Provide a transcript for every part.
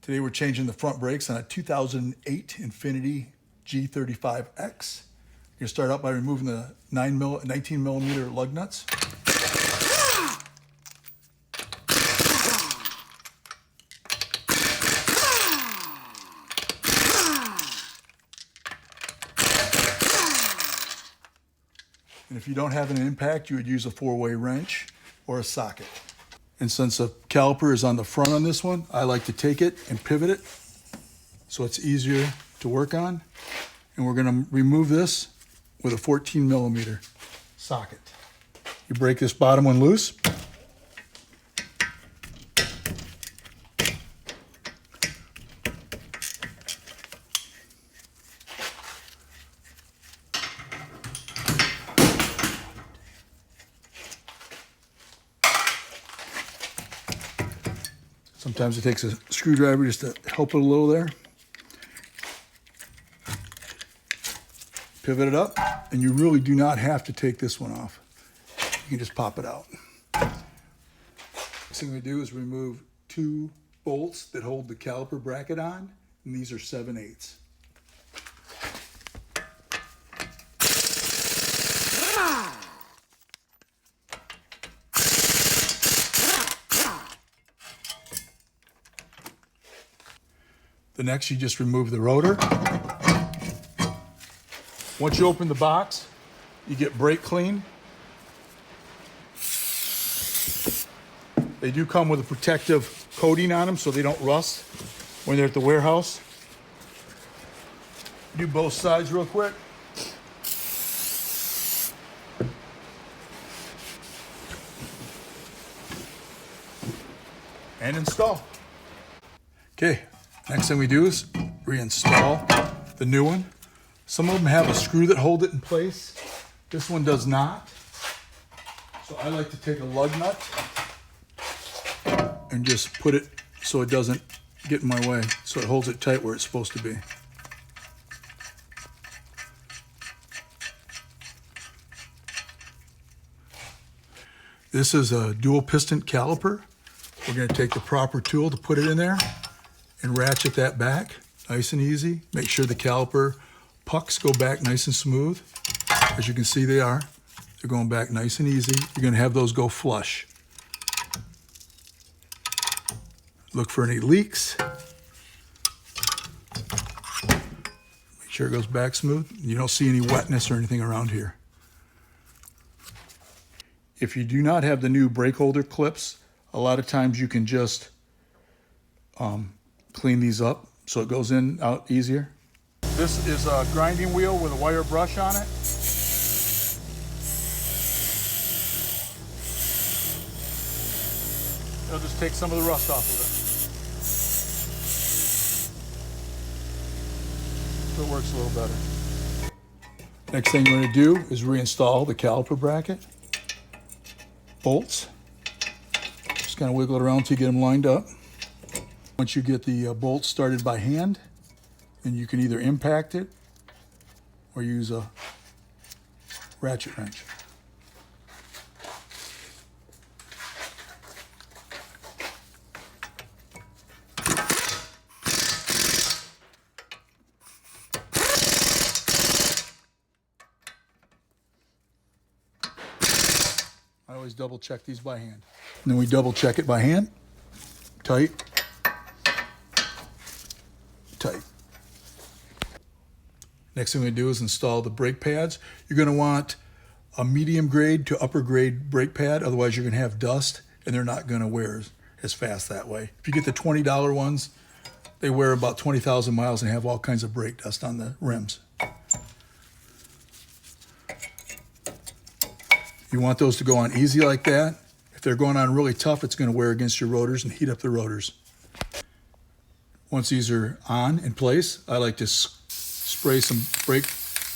Today we're changing the front brakes on a 2008 Infiniti G35X. You're going to start out by removing the 19 millimeter lug nuts. And if you don't have an impact, you would use a 4-way wrench or a socket. And since the caliper is on the front on this one, I like to take it and pivot it so it's easier to work on. And we're going to remove this with a 14 millimeter socket. You break this bottom one loose. Sometimes it takes a screwdriver just to help it a little there. Pivot it up, and you really do not have to take this one off. You can just pop it out. Next thing we do is remove 2 bolts that hold the caliper bracket on, and these are 7/8. The next, you just remove the rotor. Once you open the box, you get brake clean. They do come with a protective coating on them so they don't rust when they're at the warehouse. Do both sides real quick. And install. Okay. Next thing we do is reinstall the new one. Some of them have a screw that holds it in place. This one does not. So I like to take a lug nut and just put it so it doesn't get in my way. So it holds it tight where it's supposed to be. This is a dual piston caliper. We're going to take the proper tool to put it in there and ratchet that back nice and easy. Make sure the caliper pucks go back nice and smooth. As you can see, they're going back nice and easy. You're going to have those go flush. Look for any leaks. Make sure it goes back smooth. You don't see any wetness or anything around here. If you do not have the new brake holder clips, a lot of times you can just clean these up so it goes in out easier. This is a grinding wheel with a wire brush on it. It'll just take some of the rust off of it. So it works a little better. Next thing you're going to do is reinstall the caliper bracket. Bolts. Just kind of wiggle it around until you get them lined up. Once you get the bolts started by hand, then you can either impact it or use a ratchet wrench. I always double check these by hand. And then we double check it by hand. Tight. Tight. Next thing we do is install the brake pads. You're going to want a medium grade to upper grade brake pad, otherwise you're going to have dust and they're not going to wear as fast that way. If you get the $20 ones, they wear about 20,000 miles and have all kinds of brake dust on the rims. You want those to go on easy like that. If they're going on really tough, it's going to wear against your rotors and heat up the rotors. Once these are on in place, I like to spray some brake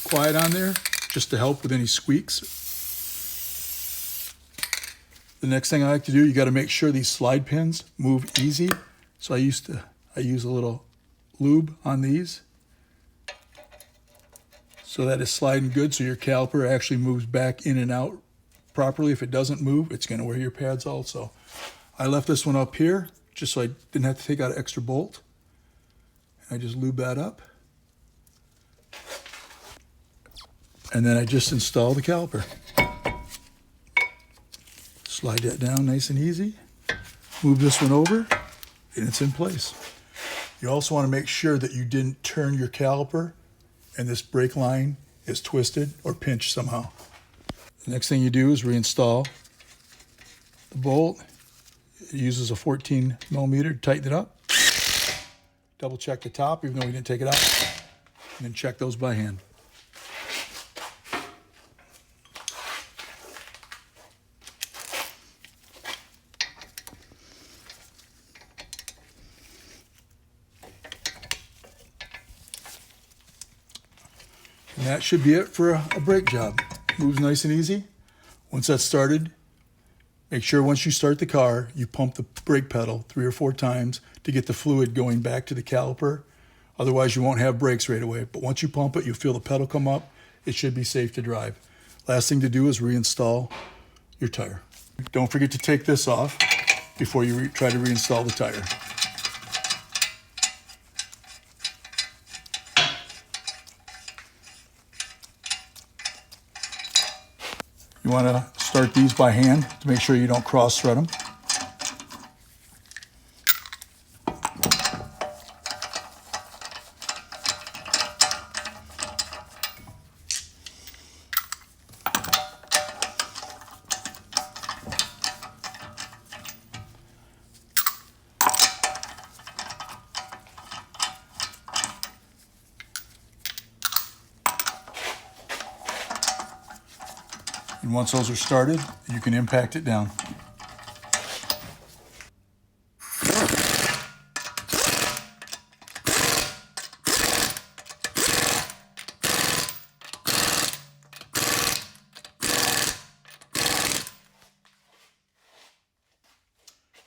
quiet on there just to help with any squeaks. The next thing I like to do, you got to make sure these slide pins move easy. So I use a little lube on these so that it's sliding good, so your caliper actually moves back in and out properly. If it doesn't move, it's going to wear your pads also. I left this one up here just so I didn't have to take out an extra bolt. I just lube that up. And then I just install the caliper. Slide that down nice and easy. Move this one over, and it's in place. You also want to make sure that you didn't turn your caliper and this brake line is twisted or pinched somehow. The next thing you do is reinstall the bolt. It uses a 14 millimeter to tighten it up. Double check the top, even though we didn't take it out, and then check those by hand. And that should be it for a brake job. Moves nice and easy. Once that's started, make sure once you start the car, you pump the brake pedal 3 or 4 times to get the fluid going back to the caliper. Otherwise, you won't have brakes right away. But once you pump it, you'll feel the pedal come up. It should be safe to drive. Last thing to do is reinstall your tire. Don't forget to take this off before you try to reinstall the tire. You want to start these by hand to make sure you don't cross-thread them. And once those are started, you can impact it down.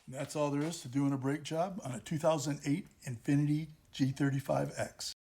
And that's all there is to doing a brake job on a 2008 Infiniti G35X.